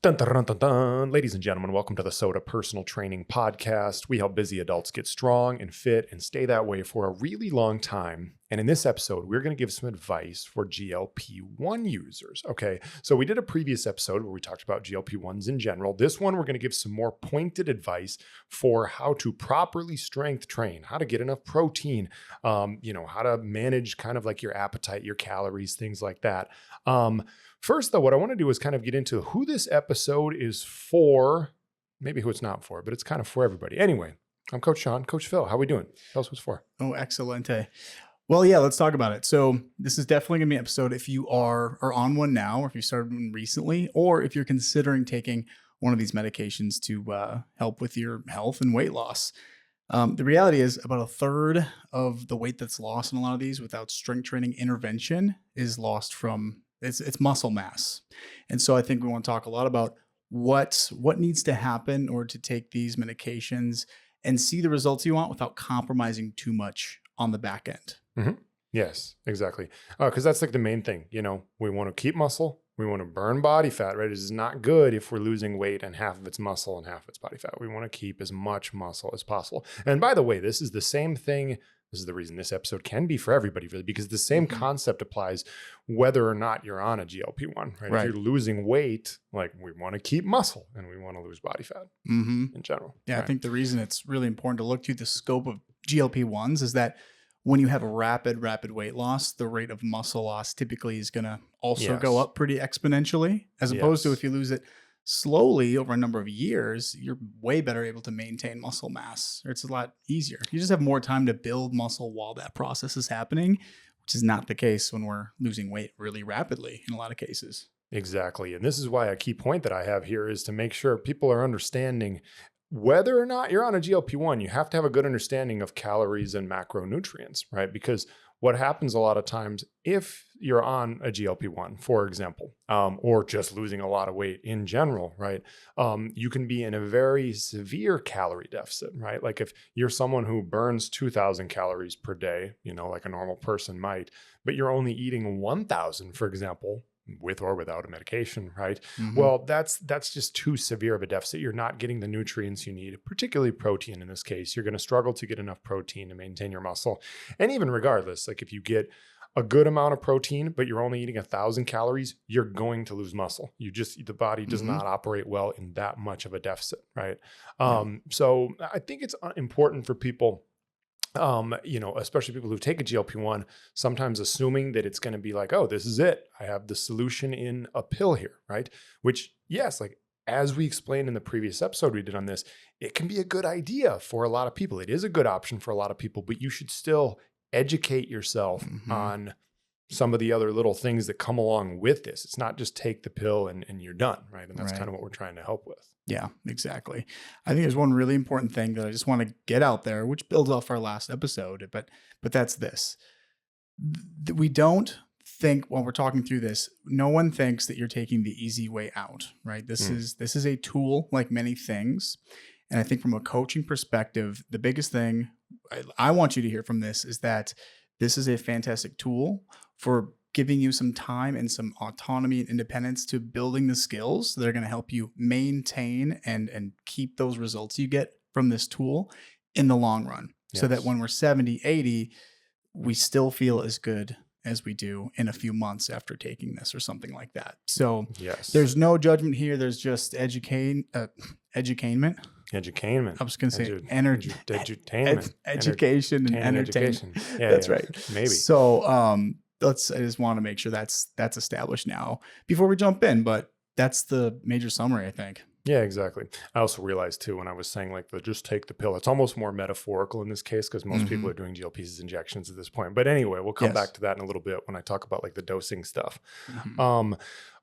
Dun, dun, dun, dun, dun. Ladies and gentlemen, welcome to the Soda Personal Training Podcast. We help busy adults get strong and fit and stay that way for a really long time. And in this episode, we're going to give some advice for GLP-1 users. Okay, so we did a previous episode where we talked about GLP-1s in general. This one, we're going to give some more pointed advice for how to properly strength train, how to get enough protein, how to manage kind of like your appetite, your calories, things like that. First, though, what I want to do is kind of get into who this episode is for, maybe who it's not for, but it's kind of for everybody. Anyway, I'm Coach Sean. Coach Phil, how are we doing? Tell us what it's for. Oh, excellent. Well, yeah, let's talk about it. So this is definitely going to be an episode if you are on one now, or if you started one recently, or if you're considering taking one of these medications to help with your health and weight loss. The reality is about a third of the weight that's lost in a lot of these without strength training intervention is lost from it's muscle mass. And so I think we want to talk a lot about what needs to happen in order to take these medications and see the results you want without compromising too much on the back end. Mm-hmm. Yes, exactly. Because that's like the main thing. We want to keep muscle. We want to burn body fat, right? It is not good if we're losing weight and half of it's muscle and half of it's body fat. We want to keep as much muscle as possible. And by the way, this is the same thing. This is the reason this episode can be for everybody, really, because the same concept applies whether or not you're on a GLP-1, right? If you're losing weight, like we want to keep muscle and we want to lose body fat in general. Yeah, right? I think the reason it's really important to look to the scope of GLP-1s is that when you have a rapid weight loss, the rate of muscle loss typically is going to also go up pretty exponentially, as opposed to if you lose it slowly over a number of years, you're way better able to maintain muscle mass. It's a lot easier. You just have more time to build muscle while that process is happening, which is not the case when we're losing weight really rapidly in a lot of cases. Exactly. And this is why a key point that I have here is to make sure people are understanding whether or not you're on a GLP-1, you have to have a good understanding of calories and macronutrients, right? Because what happens a lot of times if you're on a GLP-1, for example, or just losing a lot of weight in general, right? You can be in a very severe calorie deficit, right? Like if you're someone who burns 2,000 calories per day, like a normal person might, but you're only eating 1,000, for example, with or without a medication, right? Well, that's just too severe of a deficit. You're not getting the nutrients you need, particularly protein in this case. You're going to struggle to get enough protein to maintain your muscle. And even regardless, like if you get a good amount of protein, but you're only eating 1,000 calories, you're going to lose muscle. The body does not operate well in that much of a deficit, right? So I think it's important for people, especially people who take a GLP-1, sometimes assuming that it's going to be like, oh, this is it. I have the solution in a pill here, right? Which, yes, like as we explained in the previous episode we did on this, it can be a good idea for a lot of people. It is a good option for a lot of people, but you should still educate yourself on some of the other little things that come along with this. It's not just take the pill and you're done, right? And that's kind of what we're trying to help with. Yeah, exactly. I think there's one really important thing that I just want to get out there, which builds off our last episode, but that's this. We don't think while we're talking through this, no one thinks that you're taking the easy way out, right? This is a tool like many things. And I think from a coaching perspective, the biggest thing I want you to hear from this is that this is a fantastic tool for giving you some time and some autonomy and independence to building the skills that are going to help you maintain and keep those results you get from this tool in the long run. So that when we're 70, 80, we still feel as good as we do in a few months after taking this or something like that. So there's no judgment here. There's just educainment. Educainment. I was going to say edutainment. Education and entertainment. Yeah, that's right. Maybe. So I just want to make sure that's established now before we jump in. But that's the major summary, I think. Yeah, exactly. I also realized too, when I was saying like just take the pill, it's almost more metaphorical in this case because most people are doing GLPs as injections at this point. But anyway, we'll come back to that in a little bit when I talk about like the dosing stuff.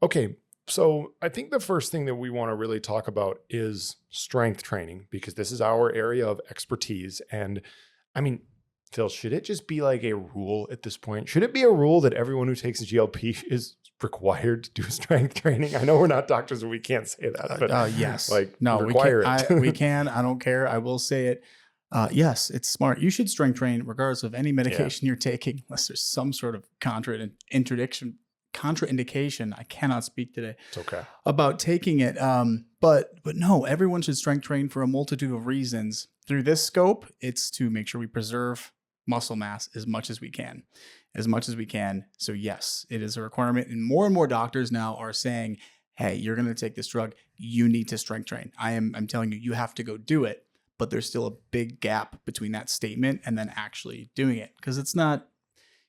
Okay. So I think the first thing that we want to really talk about is strength training, because this is our area of expertise. And I mean, Phil, should it just be like a rule at this point? Should it be a rule that everyone who takes a GLP is required to do strength training? I know we're not doctors and we can't say that, but yes, like no, require it. We can. I don't care. I will say it. Yes, it's smart. You should strength train regardless of any medication you're taking, unless there's some sort of contraindication contraindication. I cannot speak today. It's okay. About taking it. But no, everyone should strength train for a multitude of reasons. Through this scope, it's to make sure we preserve muscle mass as much as we can. So yes, it is a requirement. And more doctors now are saying, hey, you're going to take this drug. You need to strength train. I'm telling you, you have to go do it. But there's still a big gap between that statement and then actually doing it. Because it's not,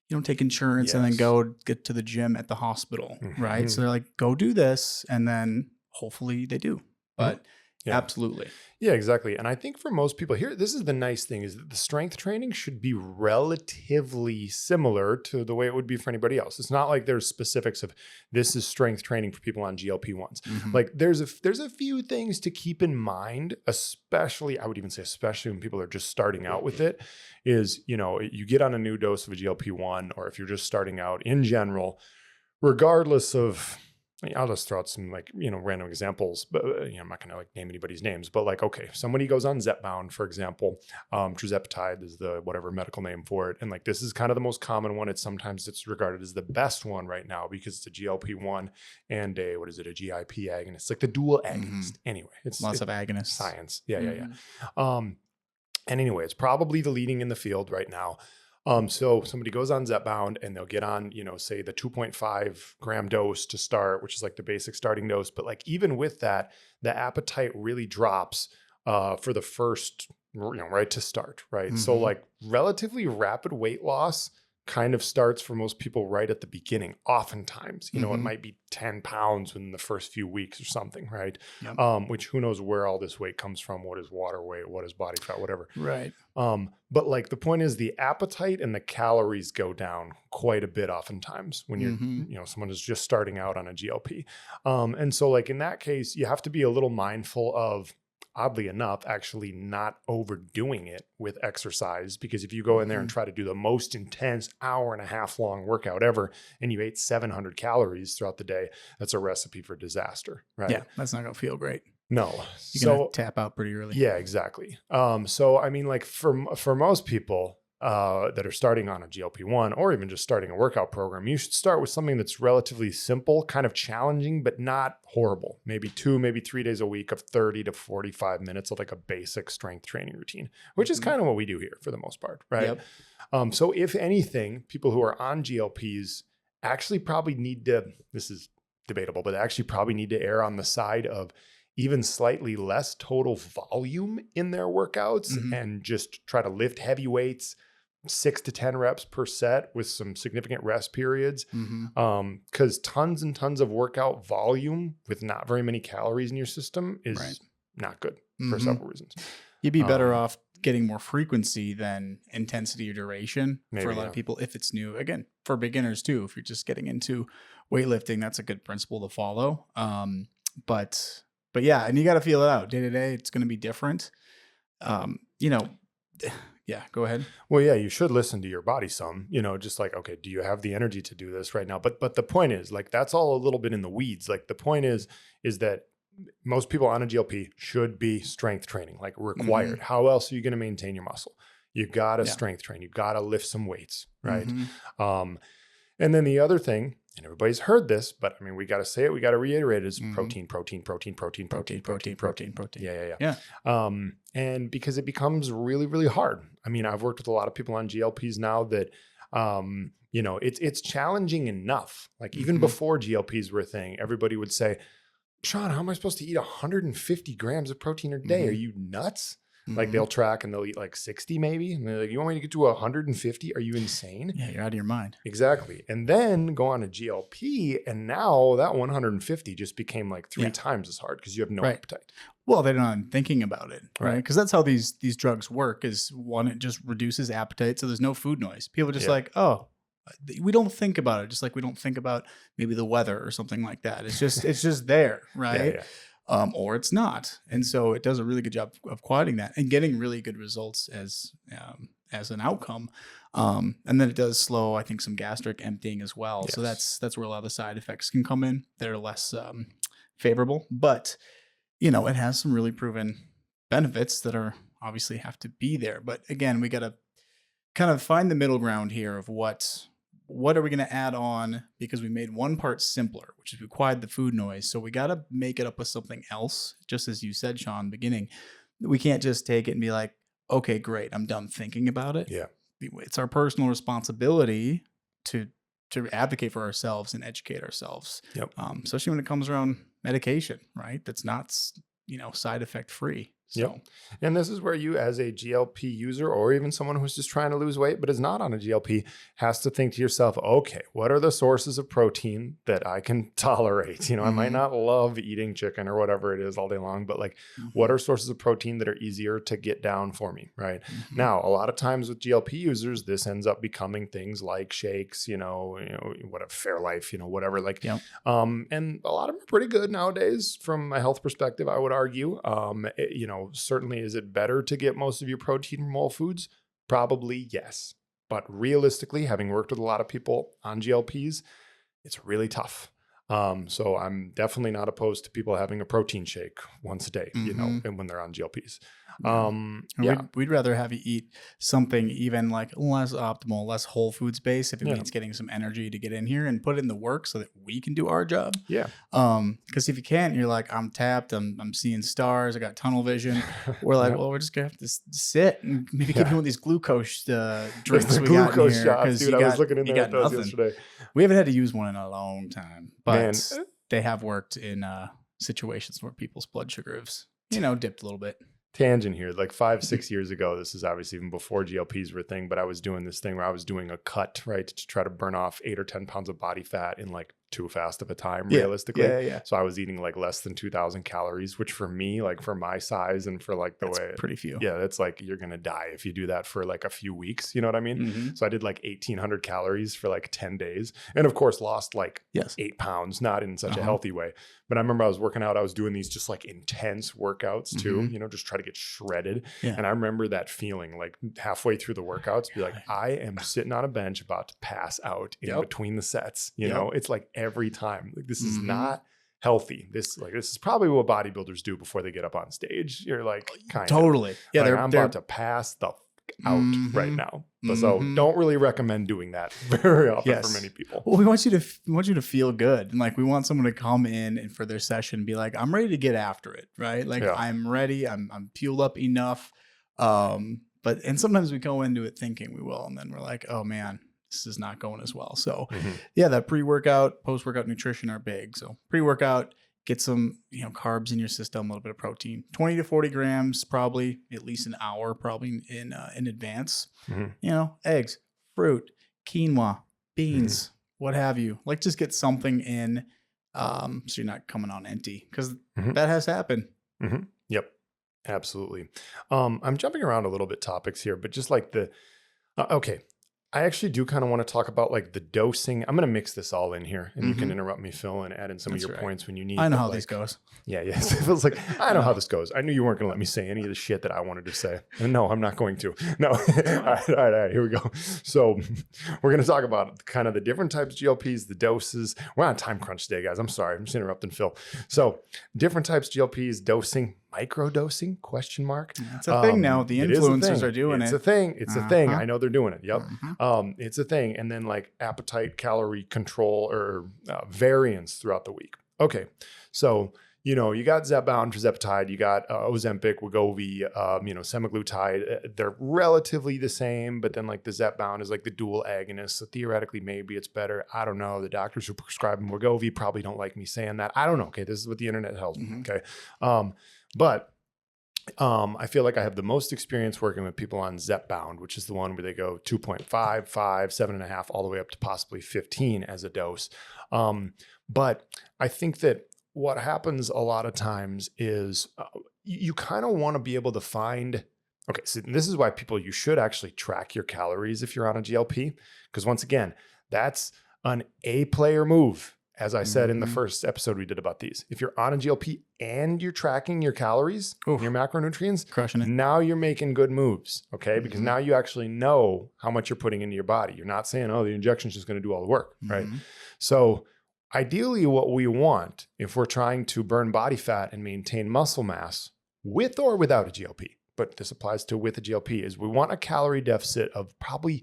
you don't take insurance and then go get to the gym at the hospital, right? So they're like, go do this. And then hopefully they do. But absolutely. Yeah, exactly. And I think for most people here, this is the nice thing, is that the strength training should be relatively similar to the way it would be for anybody else. It's not like there's specifics of this is strength training for people on GLP-1s. Like there's a few things to keep in mind, especially, I would even say, especially when people are just starting out with it, is, you get on a new dose of a GLP-1, or if you're just starting out in general, regardless of, I'll just throw out some random examples, but I'm not going to name anybody's names, but okay, if somebody goes on Zepbound, for example, tirzepatide is the whatever medical name for it. And this is kind of the most common one. Sometimes it's regarded as the best one right now because it's a GLP-1 and a GIP agonist. It's like the dual agonist. Anyway, it's lots of agonists. Science. Yeah. And anyway, it's probably the leading in the field right now. So somebody goes on Zepbound and they'll get on, say the 2.5 gram dose to start, which is the basic starting dose. But even with that, the appetite really drops for the first, right to start, right? So relatively rapid weight loss kind of starts for most people right at the beginning. Oftentimes, it might be 10 pounds within the first few weeks or something, right? Which who knows where all this weight comes from, what is water weight, what is body fat, whatever. Right. But the point is the appetite and the calories go down quite a bit oftentimes when you're, someone is just starting out on a GLP. And so in that case, you have to be a little mindful of, oddly enough, actually not overdoing it with exercise, because if you go in there and try to do the most intense hour and a half long workout ever, and you ate 700 calories throughout the day, that's a recipe for disaster, right? Yeah, that's not going to feel great. No. You're going to tap out pretty early. Yeah, exactly. So I mean, for most people that are starting on a GLP-1 or even just starting a workout program, you should start with something that's relatively simple, kind of challenging, but not horrible. Maybe 2, maybe 3 days a week of 30 to 45 minutes of a basic strength training routine, which is kind of what we do here for the most part, right? So if anything, people who are on GLPs actually probably need to, this is debatable, but actually probably need to err on the side of even slightly less total volume in their workouts and just try to lift heavy weights, 6 to 10 reps per set with some significant rest periods. Because tons and tons of workout volume with not very many calories in your system is not good for several reasons. You'd be better off getting more frequency than intensity or duration for a lot of people if it's new. Again, for beginners too, if you're just getting into weightlifting, that's a good principle to follow. But yeah, and you got to feel it out day to day. It's going to be different. Yeah, go ahead. Well, yeah, you should listen to your body some, just okay, do you have the energy to do this right now? But the point is that's all a little bit in the weeds. The point is that most people on a GLP should be strength training, required. How else are you going to maintain your muscle? You got to strength train. You got to lift some weights, right? And then the other thing, and everybody's heard this, but I mean, we got to say it, we got to reiterate it, is protein. Yeah. And because it becomes really, really hard. I mean, I've worked with a lot of people on GLPs now that, it's challenging enough. Even before GLPs were a thing, everybody would say, Sean, how am I supposed to eat 150 grams of protein a day? Are you nuts? They'll track and they'll eat 60 maybe. And they're like, you want me to get to 150? Are you insane? Yeah, you're out of your mind. Exactly. And then go on a GLP, and now that 150 just became 3 times as hard because you have no appetite. Well, they're not even thinking about it, right? Because that's how these drugs work is, one, it just reduces appetite. So there's no food noise. People are just oh, we don't think about it. Just like we don't think about maybe the weather or something like that. It's just there, right? Or it's not. And so it does a really good job of quieting that and getting really good results as an outcome. And then it does slow, I think, some gastric emptying as well. Yes. So that's where a lot of the side effects can come in. They're less favorable, but it has some really proven benefits that are obviously have to be there. But again, we got to kind of find the middle ground here of what what are we going to add on? Because we made one part simpler, which is we quieted the food noise. So we got to make it up with something else. Just as you said, Sean, beginning, we can't just take it and be like, okay, great, I'm done thinking about it. Yeah. It's our personal responsibility to advocate for ourselves and educate ourselves. Yep. Especially when it comes around medication, right? That's not, side effect free. So, Yep. And this is where you, as a GLP user, or even someone who's just trying to lose weight but is not on a GLP, has to think to yourself, okay, what are the sources of protein that I can tolerate? I might not love eating chicken or whatever it is all day long, but like, what are sources of protein that are easier to get down for me, right? Now, a lot of times with GLP users, this ends up becoming things like shakes, whatever, Fairlife, whatever, like, and a lot of them are pretty good nowadays from a health perspective, I would argue. Certainly, is it better to get most of your protein from whole foods? Probably yes. But realistically, having worked with a lot of people on GLPs, it's really tough. So I'm definitely not opposed to people having a protein shake once a day, and when they're on GLPs. We'd rather have you eat something even like less optimal, less whole foods based if it means getting some energy to get in here and put in the work so that we can do our job. Yeah. Because if you can't, you're like, I'm tapped, I'm seeing stars, I got tunnel vision. We're like, well, we're just gonna have to sit and maybe give you one of these glucose drinks. The glucose shots, dude. I was looking in there at those yesterday. We haven't had to use one in a long time, but Man. They have worked in situations where people's blood sugar has, dipped a little bit. Tangent here, like 5-6 years ago, this is obviously even before GLPs were a thing, but I was doing this thing where I was doing a cut, right, to try to burn off 8 or 10 pounds of body fat in like too fast of a time, realistically. Yeah. So I was eating like less than 2,000 calories, which for me, like for my size and for like That's pretty few. Yeah, that's like, you're going to die if you do that for like a few weeks. You know what I mean? So I did like 1,800 calories for like 10 days. And of course, lost like 8 pounds, not in such a healthy way. But I remember I was working out, I was doing these just like intense workouts too, just try to get shredded. Yeah. And I remember that feeling like halfway through the workouts, be like, I am sitting on a bench about to pass out in between the sets. It's like every time, like this is not healthy. This is probably what bodybuilders do before they get up on stage. You're like, kind totally. of. Yeah. Like, I'm about to pass the out right now. So don't really recommend doing that very often for many people. Well, we want you to feel good. And like, we want someone to come in and for their session and be like, I'm ready to get after it. Right. Like I'm ready. I'm fueled up enough. And sometimes we go into it thinking we will, and then we're like, oh man, this is not going as well. So that pre-workout, post-workout nutrition are big. So pre-workout, get some, carbs in your system, a little bit of protein, 20 to 40 grams, probably at least an hour, probably in advance, eggs, fruit, quinoa, beans, what have you. Like just get something in, so you're not coming on empty, because that has happened. Yep, absolutely. I'm jumping around a little bit topics here, but just like okay. I actually do kind of want to talk about like the dosing. I'm going to mix this all in here, and you can interrupt me, Phil, and add in some of your points when you need. I know how this goes. Yeah, yes. It feels like I know how this goes. I knew you weren't going to let me say any of the shit that I wanted to say. And no, I'm not going to. No. All right. Here we go. So we're going to talk about kind of the different types of GLPs, the doses. We're on a time crunch today, guys. I'm sorry. I'm just interrupting Phil. So different types of GLPs, dosing. Microdosing? ? It's a thing now. The influencers are doing it. It's a thing. It's a thing. I know they're doing it. Yep. It's a thing. And then like appetite calorie control or variance throughout the week. Okay. So, you got Zepbound for Zepatide, you got Ozempic, Wegovy, semaglutide. They're relatively the same, but then like the Zepbound is like the dual agonist. So theoretically, maybe it's better. I don't know. The doctors who prescribe Wegovy probably don't like me saying that. I don't know. Okay. This is what the internet tells me. Okay. But I feel like I have the most experience working with people on Zepbound, which is the one where they go 2.5, 5, 7.5, all the way up to possibly 15 as a dose. But I think that what happens a lot of times is you kind of want to be able to find, okay, so this is why you should actually track your calories if you're on a GLP, because once again, that's an A-player move. As I said in the first episode we did about these, if you're on a GLP and you're tracking your calories, your macronutrients, crushing it. Now you're making good moves, okay? Because now you actually know how much you're putting into your body. You're not saying, oh, the injection's just going to do all the work, right? So ideally what we want, if we're trying to burn body fat and maintain muscle mass with or without a GLP, but this applies to with a GLP, is we want a calorie deficit of probably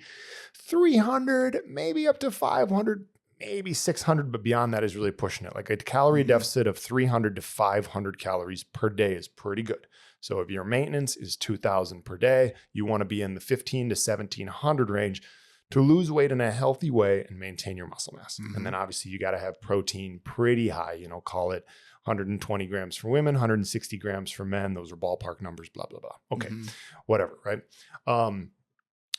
300, maybe up to 500, maybe 600, but beyond that is really pushing it. Like a calorie deficit of 300 to 500 calories per day is pretty good. So if your maintenance is 2,000 per day, you want to be in the 15 to 1,700 range to lose weight in a healthy way and maintain your muscle mass. And then obviously you got to have protein pretty high, call it 120 grams for women, 160 grams for men. Those are ballpark numbers, blah, blah, blah. Okay, whatever, right?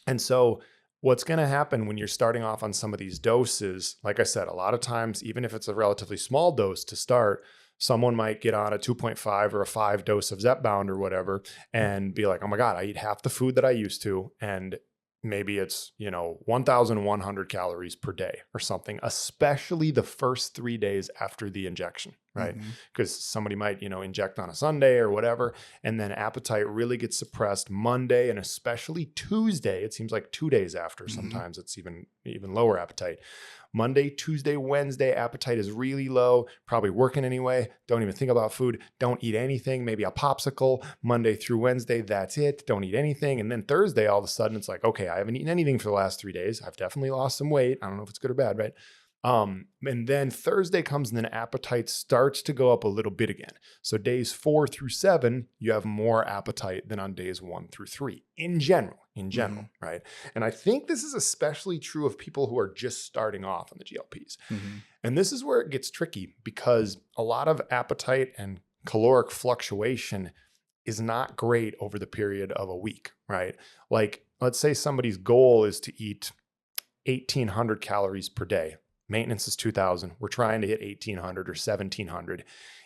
And so what's going to happen when you're starting off on some of these doses, like I said, a lot of times, even if it's a relatively small dose to start, someone might get on a 2.5 or a 5 dose of Zepbound or whatever and be like, oh my God, I eat half the food that I used to. And maybe it's, 1,100 calories per day or something, especially the first 3 days after the injection, right? Because somebody might, inject on a Sunday or whatever, and then appetite really gets suppressed Monday and especially Tuesday. It seems like 2 days after, sometimes it's even lower appetite. Monday, Tuesday, Wednesday, appetite is really low, probably working anyway. Don't even think about food. Don't eat anything, maybe a popsicle. Monday through Wednesday, that's it. Don't eat anything. And then Thursday, all of a sudden, it's like, okay, I haven't eaten anything for the last 3 days. I've definitely lost some weight. I don't know if it's good or bad, right? And then Thursday comes and then appetite starts to go up a little bit again. So days 4 through 7, you have more appetite than on days 1 through 3 in general, right? And I think this is especially true of people who are just starting off on the GLPs. And this is where it gets tricky because a lot of appetite and caloric fluctuation is not great over the period of a week, right? Like, let's say somebody's goal is to eat 1,800 calories per day. Maintenance is 2,000. We're trying to hit 1,800 or 1,700.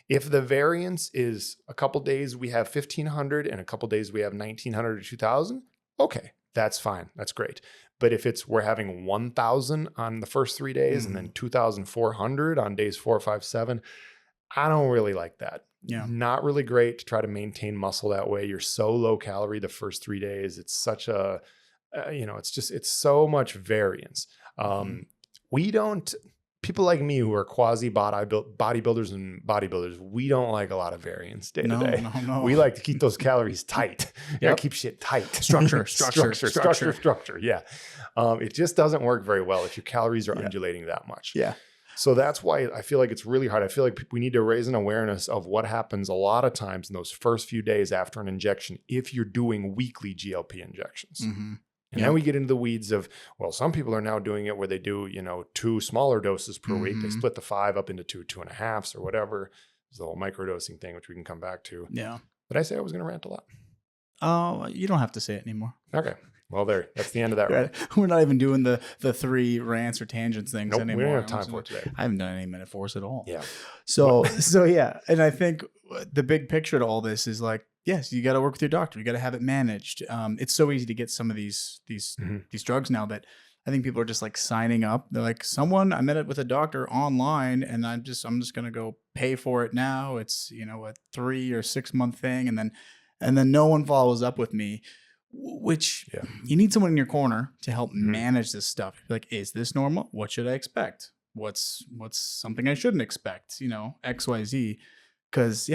If the variance is a couple days we have 1,500 and a couple days we have 1,900 or 2,000, okay, that's fine. That's great. But if we're having 1,000 on the first 3 days and then 2,400 on days 4, 5, 7, I don't really like that. Yeah. Not really great to try to maintain muscle that way. You're so low calorie the first 3 days. It's such a, it's so much variance. People like me who are quasi bodybuilders and bodybuilders, we don't like a lot of variance day to day. No. We like to keep those calories tight. You gotta keep shit tight. Structure. Yeah. It just doesn't work very well if your calories are undulating that much. Yeah. So that's why I feel like it's really hard. I feel like we need to raise an awareness of what happens a lot of times in those first few days after an injection if you're doing weekly GLP injections. And then we get into the weeds of, well, some people are now doing it where they do, 2 smaller doses per week. They split the 5 up into 2.5s or whatever. There's the whole microdosing thing, which we can come back to. Yeah. Did I say I was going to rant a lot? You don't have to say it anymore. Okay. Well, that's the end of that. Right. We're not even doing the 3 rants or tangents things anymore. We don't have time for it today. I haven't done any minute force at all. Yeah. So yeah. And I think the big picture to all this is like, yes, you got to work with your doctor. You got to have it managed. It's so easy to get some of these drugs now that I think people are just like signing up. They're like, I met it with a doctor online and I'm just going to go pay for it now. It's, a 3 or 6 month thing. And then no one follows up with me, which you need someone in your corner to help manage this stuff. Like, is this normal? What should I expect? What's something I shouldn't expect? X, Y, Z. Because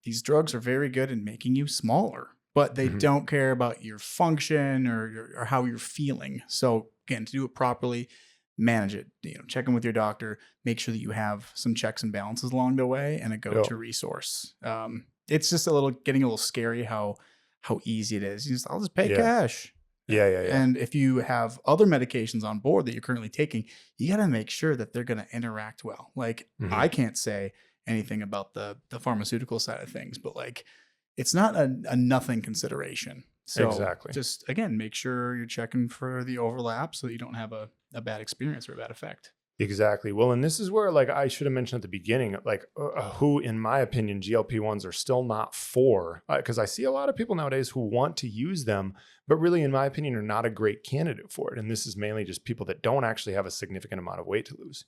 these drugs are very good in making you smaller, but they don't care about your function or how you're feeling. So again, to do it properly, manage it, check in with your doctor, make sure that you have some checks and balances along the way and a go-to resource. It's just getting a little scary how easy it is. I'll just pay cash. Yeah. And if you have other medications on board that you're currently taking, you got to make sure that they're going to interact well. Like I can't say anything about the pharmaceutical side of things, but like it's not a nothing consideration. So exactly. Just again, make sure you're checking for the overlap so that you don't have a bad experience or a bad effect. Exactly. Well, and this is where like I should have mentioned at the beginning, like who, in my opinion, GLP-1s are still not for, because I see a lot of people nowadays who want to use them, but really, in my opinion, are not a great candidate for it. And this is mainly just people that don't actually have a significant amount of weight to lose.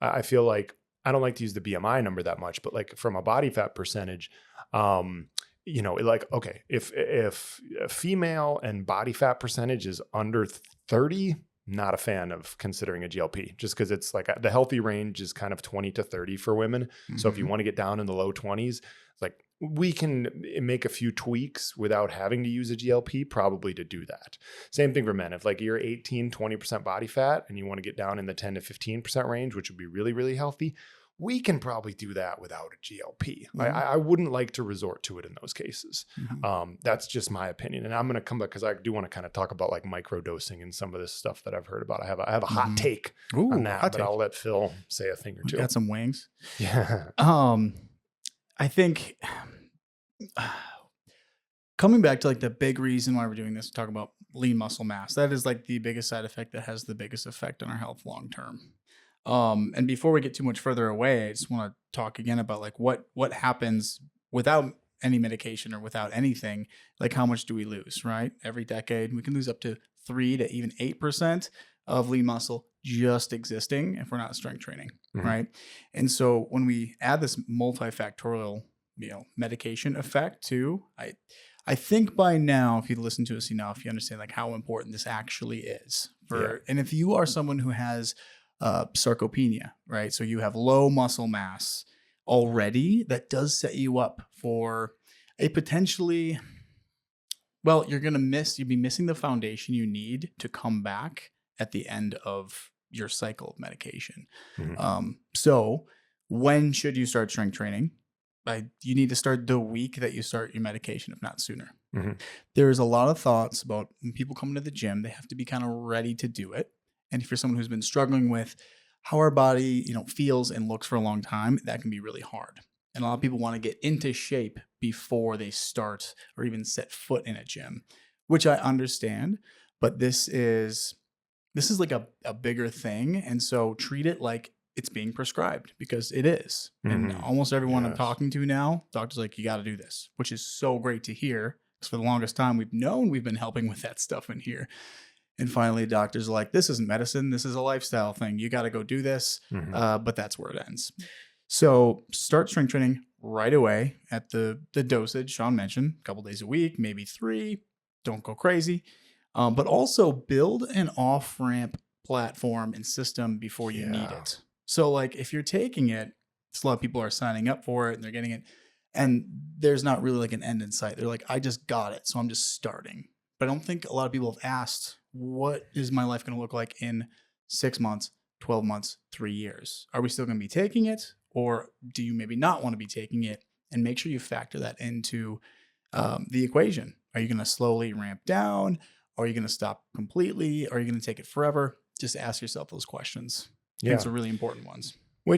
I feel like I don't like to use the BMI number that much, but like from a body fat percentage, like, okay, if a female and body fat percentage is under 30, not a fan of considering a GLP just because it's like the healthy range is kind of 20 to 30 for women. So if you want to get down in the low 20s, it's like we can make a few tweaks without having to use a GLP probably to do that. Same thing for men. If like you're 18, 20% body fat and you want to get down in the 10 to 15% range, which would be really, really healthy, we can probably do that without a GLP. I wouldn't like to resort to it in those cases. That's just my opinion. And I'm going to come back because I do want to kind of talk about like microdosing and some of this stuff that I've heard about. I have a hot take on that, but I'll let Phil say a thing or two. Got some wings. Yeah. I think coming back to like the big reason why we're doing this, talk about lean muscle mass. That is like the biggest side effect that has the biggest effect on our health long term. And before we get too much further away, I just want to talk again about like what happens without any medication or without anything. Like how much do we lose, right? Every decade, we can lose up to 3 to even 8% of lean muscle just existing if we're not strength training, right? And so when we add this multifactorial, medication effect too, I think by now, if you listen to us enough, you understand like how important this actually is. And if you are someone who has sarcopenia, right? So you have low muscle mass already, that does set you up for a potentially, well, you'll be missing the foundation you need to come back at the end of your cycle of medication. So when should you start strength training? You need to start the week that you start your medication, if not sooner. There's a lot of thoughts about when people come into the gym, they have to be kind of ready to do it. And if you're someone who's been struggling with how our body, feels and looks for a long time, that can be really hard. And a lot of people want to get into shape before they start or even set foot in a gym, which I understand. But this is like a bigger thing. And so treat it like it's being prescribed, because it is. And almost everyone I'm talking to now, doctor's like, you got to do this, which is so great to hear. Because for the longest time, we've been helping with that stuff in here. And finally, doctors are like, this isn't medicine. This is a lifestyle thing. You got to go do this. But that's where it ends. So start strength training right away at the dosage Sean mentioned, a couple days a week, maybe 3. Don't go crazy. But also build an off-ramp platform and system before you need it. So like if you're taking it, a lot of people are signing up for it and they're getting it, and there's not really like an end in sight. They're like, I just got it, so I'm just starting. But I don't think a lot of people have asked, what is my life going to look like in 6 months, 12 months, 3 years? Are we still going to be taking it? Or do you maybe not want to be taking it? And make sure you factor that into the equation. Are you going to slowly ramp down? Are you going to stop completely? Are you going to take it forever? Just ask yourself those questions. Those are really important ones. I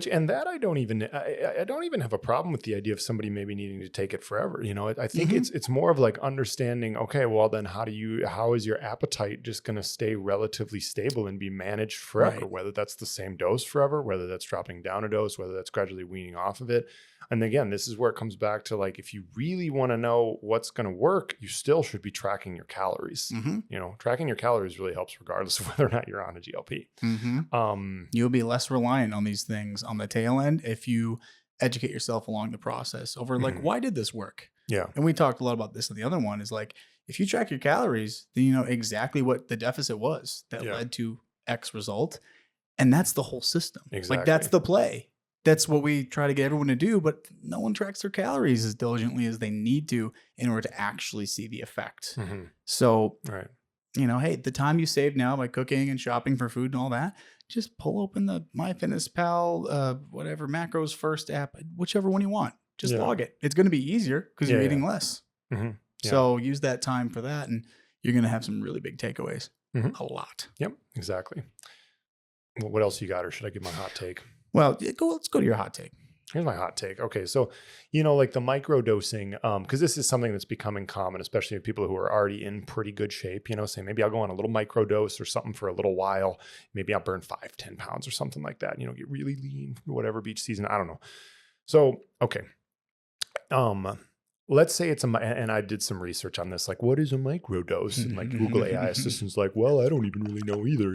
don't even have a problem with the idea of somebody maybe needing to take it forever. I think it's more of like understanding, okay, well then how is your appetite just going to stay relatively stable and be managed forever? Right. Whether that's the same dose forever, whether that's dropping down a dose, whether that's gradually weaning off of it. And again, this is where it comes back to like, if you really want to know what's going to work, you still should be tracking your calories. Tracking your calories really helps regardless of whether or not you're on a GLP. You'll be less reliant on these things on the tail end if you educate yourself along the process over like, why did this work? Yeah. And we talked a lot about this in the other one, is like, if you track your calories, then you know exactly what the deficit was that led to X result. And that's the whole system. Exactly. Like that's the play. That's what we try to get everyone to do, but no one tracks their calories as diligently as they need to in order to actually see the effect. So, hey, the time you save now by cooking and shopping for food and all that, just pull open the MyFitnessPal, whatever Macros First app, whichever one you want. Just log it. It's going to be easier because you're eating less. So use that time for that, and you're going to have some really big takeaways. A lot. Yep, exactly. Well, what else you got, or should I give my hot take? Well, let's go to your hot take. Here's my hot take. Okay. So, like the micro dosing, because this is something that's becoming common, especially with people who are already in pretty good shape, say maybe I'll go on a little micro dose or something for a little while. Maybe I'll burn 5-10 pounds or something like that, get really lean, whatever beach season. I don't know. So, okay. Let's say and I did some research on this, like what is a micro dose? And like Google AI assistant's like, well, I don't even really know either,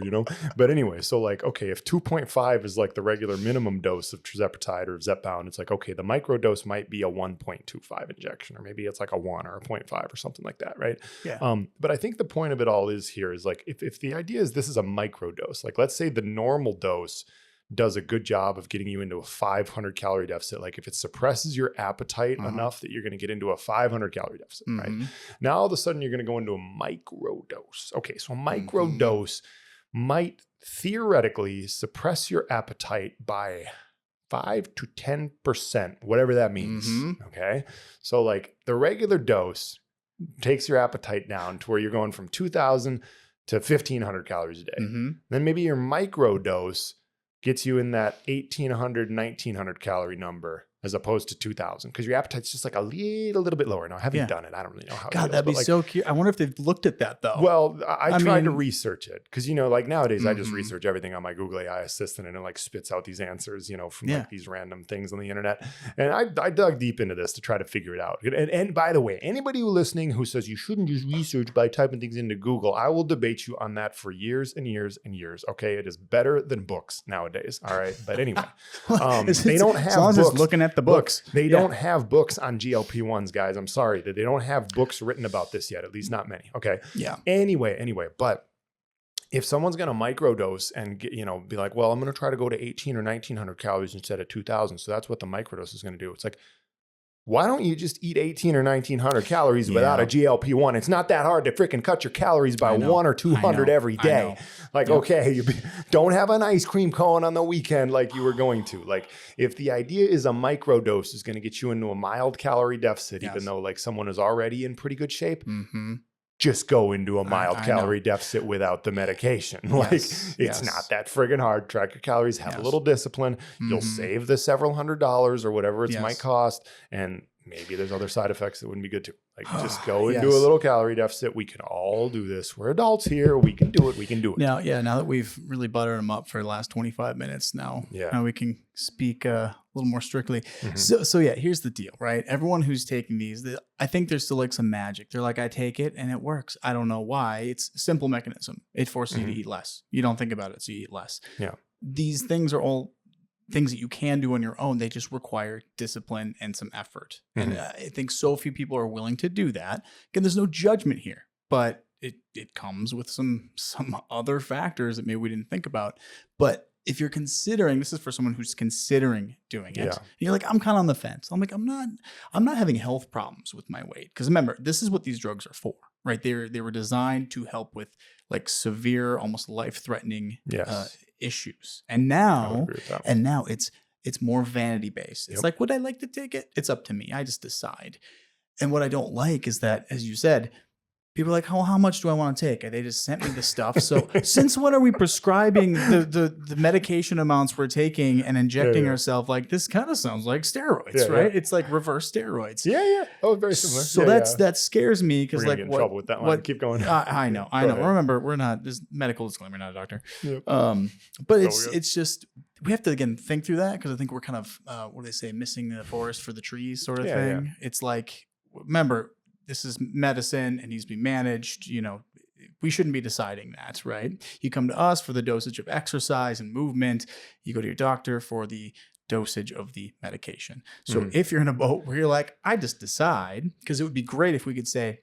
But anyway, so like, okay, if 2.5 is like the regular minimum dose of tirzepatide or Zepbound, it's like, okay, the micro dose might be a 1.25 injection, or maybe it's like a 1 or a 0.5 or something like that, right? Yeah. But I think the point of it all is like, if the idea is this is a micro dose, like let's say the normal dose does a good job of getting you into a 500 calorie deficit. Like if it suppresses your appetite enough that you're going to get into a 500 calorie deficit, right? Now, all of a sudden you're going to go into a micro dose. Okay. So a micro dose might theoretically suppress your appetite by 5 to 10%, whatever that means. Okay. So like the regular dose takes your appetite down to where you're going from 2,000 to 1,500 calories a day. Then maybe your micro dose gets you in that 1,800, 1,900 calorie number as opposed to 2,000 because your appetite's just like a little bit lower. Now, have you done it? I don't really know how. God, that'd be like, so cute. I wonder if they've looked at that though. Well, I tried to research it because, you know, like nowadays I just research everything on my Google AI assistant and it like spits out these answers, you know, from like these random things on the internet. And I dug deep into this to try to figure it out. And by the way, anybody who listening who says you shouldn't just research by typing things into Google, I will debate you on that for years and years and years. Okay. It is better than books nowadays. All right. But anyway, they don't have as long as books. it's looking at the books. They don't have books on GLP-1s, guys. I'm sorry that they don't have books written about this yet, at least not many. Okay. Yeah. Anyway, but if someone's going to microdose and get, you know, be like, well, I'm going to try to go to 1,800 or 1,900 calories instead of 2,000. So that's what the microdose is going to do. It's like, why don't you just eat 1,800 or 1,900 calories without a GLP-1? It's not that hard to freaking cut your calories by 100 or 200 every day. Like, okay, you don't have an ice cream cone on the weekend like you were going to. Like, if the idea is a microdose is going to get you into a mild calorie deficit, even though like someone is already in pretty good shape, just go into a mild calorie deficit without the medication. Like it's not that friggin' hard. Track your calories, have a little discipline. You'll save the several $100s or whatever it might cost. And maybe there's other side effects that wouldn't be good too. Like just go into a little calorie deficit. We can all do this. We're adults here. We can do it. We can do it. Now, now that we've really buttered them up for the last 25 minutes now we can speak a little more strictly. So here's the deal, right? Everyone who's taking these, I think there's still like some magic. They're like, I take it and it works. I don't know why. It's a simple mechanism. It forces you to eat less. You don't think about it, so you eat less. Yeah. These things are all things that you can do on your own. They just require discipline and some effort. And I think so few people are willing to do that. Again, there's no judgment here, but it comes with some other factors that maybe we didn't think about. But if you're considering, this is for someone who's considering doing it, and you're like, I'm kind of on the fence. I'm like, I'm not having health problems with my weight. Because remember, this is what these drugs are for, right? They were designed to help with like severe, almost life-threatening issues. And now it's more vanity based. It's like, would I like to take it? It's up to me. I just decide. And what I don't like is that, as you said, people are like, how much do I want to take? And they just sent me the stuff. So since when are we prescribing the medication amounts we're taking and injecting ourselves? Like this kind of sounds like steroids, right? It's like reverse steroids. Yeah. Oh, very similar. So that scares me because like get in trouble with that one. Keep going. I know. Remember, we're not this medical disclaimer, not a doctor. But it's just we have to again think through that because I think we're kind of what do they say, missing the forest for the trees sort of thing. Yeah. It's like remember. This is medicine and needs to be managed. You know, we shouldn't be deciding that, right? You come to us for the dosage of exercise and movement. You go to your doctor for the dosage of the medication. So if you're in a boat where you're like, I just decide, because it would be great if we could say,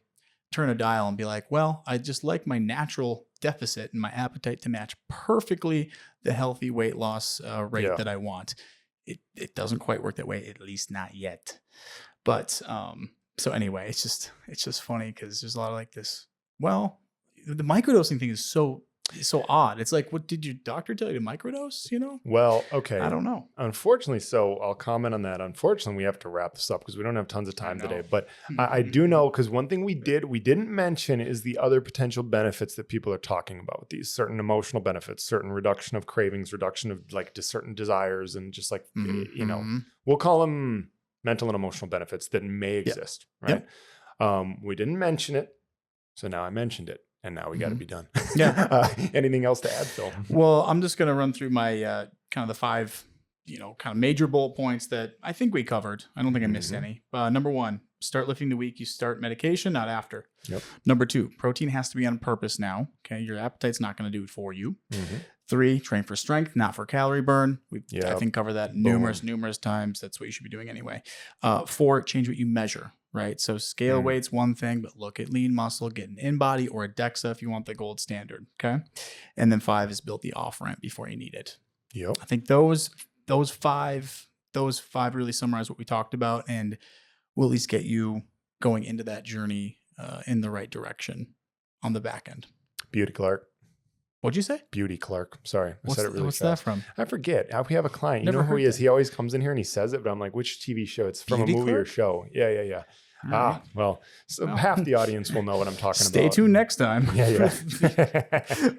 turn a dial and be like, well, I just like my natural deficit and my appetite to match perfectly the healthy weight loss rate that I want. It doesn't quite work that way, at least not yet. But, so anyway, it's just funny because there's a lot of like this. Well, the microdosing thing is so odd. It's like, what did your doctor tell you to microdose? You know? Well, okay. I don't know. Unfortunately, so I'll comment on that. Unfortunately, we have to wrap this up because we don't have tons of time today. But I do know because one thing we didn't mention is the other potential benefits that people are talking about with these certain emotional benefits, certain reduction of cravings, reduction of like certain desires, and just like you know, we'll call them mental and emotional benefits that may exist, right? We didn't mention it, so now I mentioned it, and now we got to be done. Anything else to add, Phil? Well, I'm just going to run through my kind of the 5, kind of major bullet points that I think we covered. I don't think I missed any. Number 1, start lifting the week you start medication, not after. Number 2, protein has to be on purpose now. Okay, your appetite's not going to do it for you. 3, train for strength, not for calorie burn. We've, I think, covered that numerous times. That's what you should be doing anyway. 4, change what you measure, right? So scale weight's one thing, but look at lean muscle, get an in-body or a DEXA if you want the gold standard, okay? And then 5 is build the off-ramp before you need it. Yep. I think those five really summarize what we talked about, and will at least get you going into that journey in the right direction on the back end. Beauty Clark. What'd you say? Beauty Clark. Sorry, I said it really What's fast. that from? I forget. We have a client. You Never know who heard he is? that. He always comes in here and he says it, but I'm like, which TV show? It's from Beauty a movie or Clark? show. Yeah. All right. Well, so Well. half the audience will know what I'm talking about. Stay tuned next time. Yeah.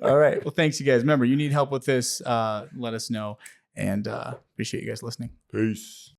All right. Well, thanks, you guys. Remember, you need help with this, let us know. And appreciate you guys listening. Peace.